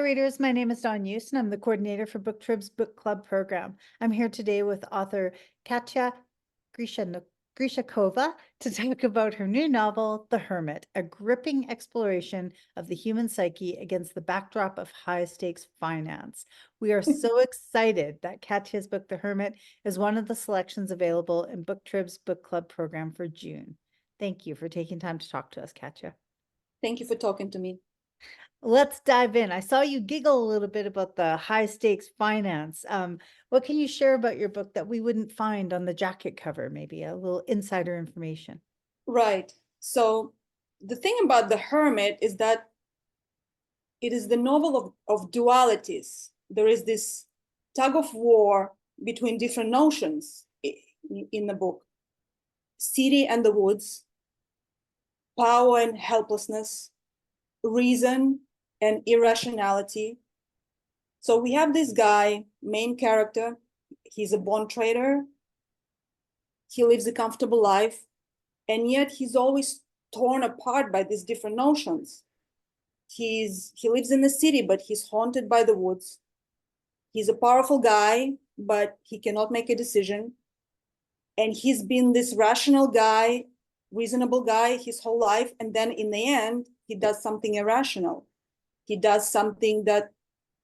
readers. My name is Dawn Hughes, and I'm the coordinator for Booktrib's book club program. I'm here today with author Katerina Grishakova to talk about her new novel, The Hermit, a gripping exploration of the human psyche against the backdrop of high-stakes finance. We are so excited that Katya's book, The Hermit, is one of the selections available in Booktrib's book club program for June. Thank you for taking time to talk to us, Katya. Thank you for talking to me. Let's dive in. I saw you giggle a little bit about the high stakes finance. What can you share about your book that we wouldn't find on the jacket cover? Maybe a little insider information. Right. So the thing about The Hermit is that it is the novel of dualities. There is this tug of war between different notions in the book. City and the woods, power and helplessness, reason and irrationality. So we have this guy, main character. He's a bond trader. He lives a comfortable life, and yet he's always torn apart by these different notions. He lives in the city, but he's haunted by the woods. He's a powerful guy, but he cannot make a decision. And he's been this rational guy, reasonable guy his whole life. And then in the end, he does something irrational. He does something that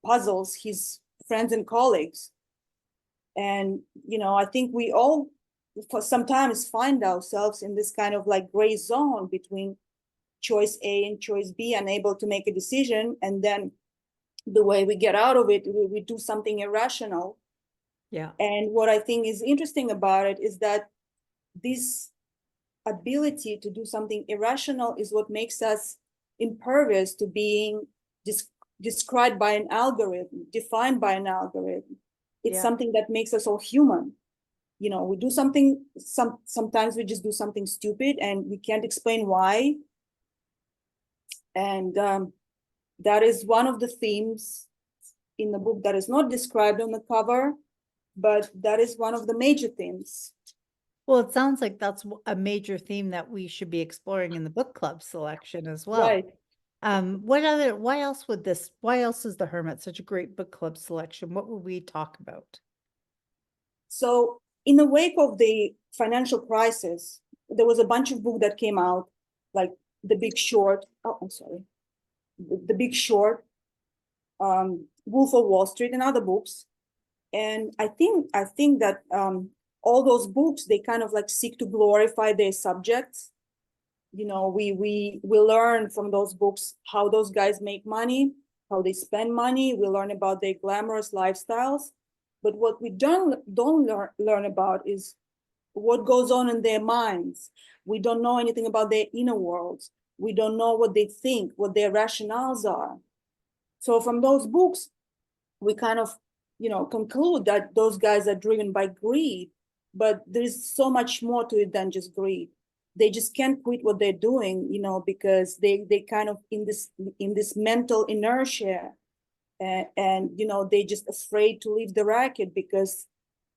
puzzles his friends and colleagues. And, I think we all for sometimes find ourselves in this kind of like gray zone between choice A and choice B, unable to make a decision. And then the way we get out of it, we do something irrational. Yeah. And what I think is interesting about it is that this ability to do something irrational is what makes us impervious to being described by an algorithm, defined by an algorithm. It's something that makes us all human. We do something, sometimes we just do something stupid and we can't explain why. And that is one of the themes in the book that is not described on the cover, but that is one of the major themes. Well, it sounds like that's a major theme that we should be exploring in the book club selection as well. Right. Why else is The Hermit such a great book club selection? What would we talk about? So in the wake of the financial crisis, there was a bunch of books that came out, like The Big Short. Oh, I'm sorry. The Big Short, Wolf of Wall Street, and other books. And I think that all those books, they kind of like seek to glorify their subjects. We learn from those books how those guys make money, how they spend money. We learn about their glamorous lifestyles. But what we don't learn about is what goes on in their minds. We don't know anything about their inner worlds. We don't know what they think, what their rationales are. So from those books, we kind of, conclude that those guys are driven by greed, but there's so much more to it than just greed. They just can't quit what they're doing, because they kind of in this mental inertia. And they're just afraid to leave the racket, because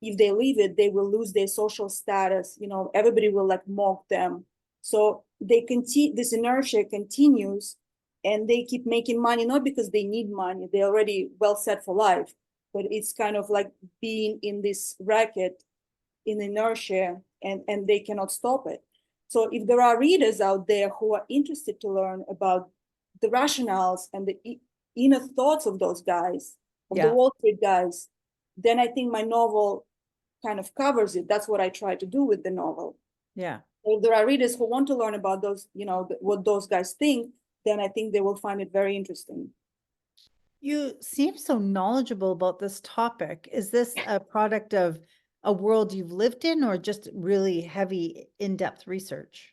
if they leave it, they will lose their social status. Everybody will like mock them. So they continue, this inertia continues, and they keep making money, not because they need money, they're already well set for life, but it's kind of like being in this racket, in inertia, and they cannot stop it. So if there are readers out there who are interested to learn about the rationales and the inner thoughts of those guys, of the Wall Street guys, then I think my novel kind of covers it. That's what I try to do with the novel. Yeah. If there are readers who want to learn about those, what those guys think, then I think they will find it very interesting. You seem so knowledgeable about this topic. Is this a product of a world you've lived in, or just really heavy, in-depth research?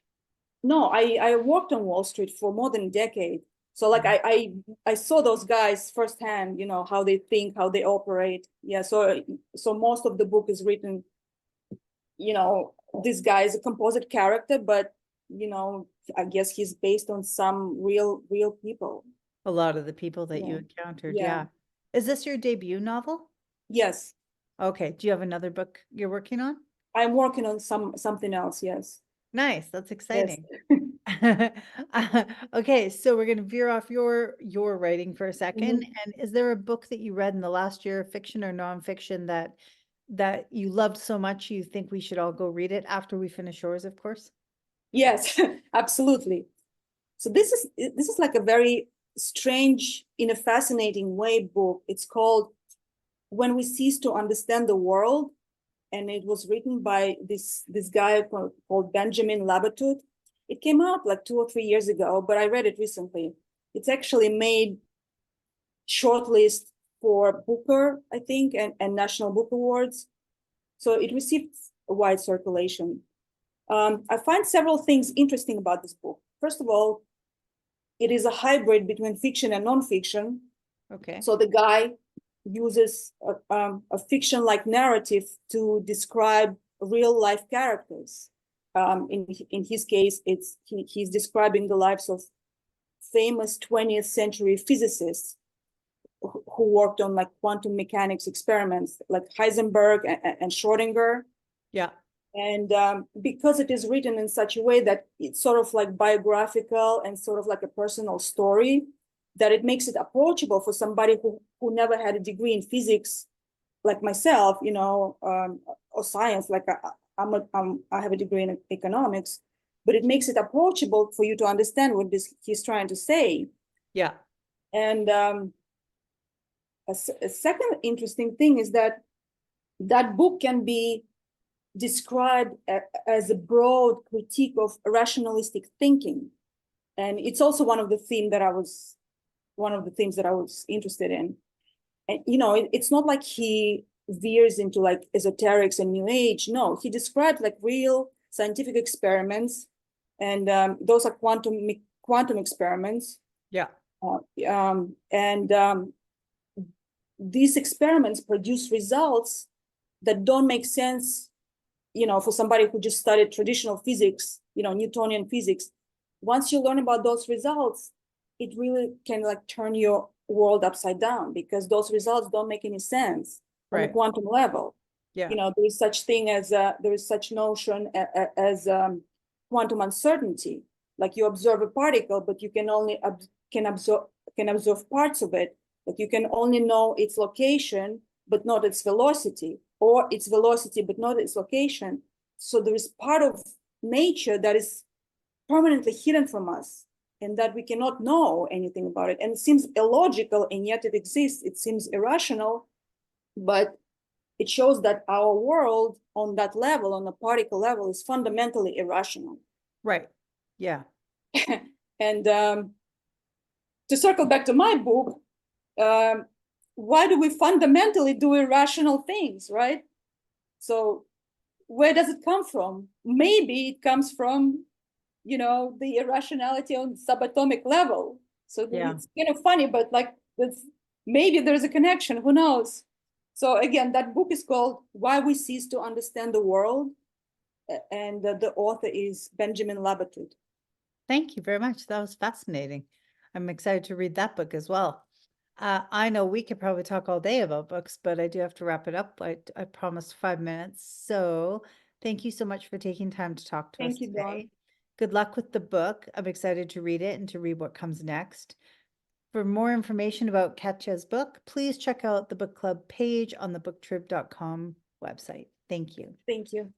No, I worked on Wall Street for more than a decade. So like I saw those guys firsthand, how they think, how they operate. Yeah. So most of the book is written, this guy is a composite character, but I guess he's based on some real people. A lot of the people that you encountered. Yeah. Yeah. Is this your debut novel? Yes. Okay. Do you have another book you're working on? I'm working on something else. Yes. Nice. That's exciting. Yes. Okay, so we're gonna veer off your writing for a second. And is there a book that you read in the last year, fiction or nonfiction, that you loved so much you think we should all go read it after we finish yours, of course? Yes, absolutely. So this is like a very strange, in a fascinating way, book. It's called When We Cease to Understand the World, and it was written by this guy called Benjamin Labatut. It came out like 2 or 3 years ago, but I read it recently. It's actually made shortlist for Booker, I think, and National Book Awards. So it received a wide circulation. I find several things interesting about this book. First of all, it is a hybrid between fiction and nonfiction. Okay. So the guy uses a fiction-like narrative to describe real-life characters. In his case, he's describing the lives of famous 20th century physicists who worked on like quantum mechanics experiments, like Heisenberg and Schrodinger. Yeah. And because it is written in such a way that it's sort of like biographical and sort of like a personal story, that it makes it approachable for somebody who never had a degree in physics, like myself, or science. Like I have a degree in economics, but it makes it approachable for you to understand what he's trying to say. Yeah. And a second interesting thing is that book can be described as a broad critique of rationalistic thinking, and it's also one of the themes that I was interested in. And it's not like he veers into like esoterics and new age. No, he described like real scientific experiments, and those are quantum experiments. Yeah. And these experiments produce results that don't make sense, for somebody who just studied traditional physics, Newtonian physics. Once you learn about those results, it really can like turn your world upside down, because those results don't make any sense on the Right. quantum level. Yeah. There is such thing as there is such notion as quantum uncertainty. Like you observe a particle, but you can only can observe parts of it. But you can only know its location, but not its velocity, or its velocity, but not its location. So there is part of nature that is permanently hidden from us, and that we cannot know anything about it. And it seems illogical, and yet it exists. It seems irrational, but it shows that our world on that level, on the particle level, is fundamentally irrational. Right. Yeah. And to circle back to my book, why do we fundamentally do irrational things, right? So where does it come from? Maybe it comes from, the irrationality on subatomic level. So Yeah. it's kind of funny, but like maybe there's a connection, who knows? So again, that book is called Why We Cease to Understand the World, and the author is Benjamin Labatut. Thank you very much. That was fascinating. I'm excited to read that book as well. I know we could probably talk all day about books, but I do have to wrap it up. I promised 5 minutes. So thank you so much for taking time to talk to us Thank you, today. Dawn. Good luck with the book. I'm excited to read it and to read what comes next. For more information about Katya's book, please check out the book club page on the booktrib.com website. Thank you. Thank you.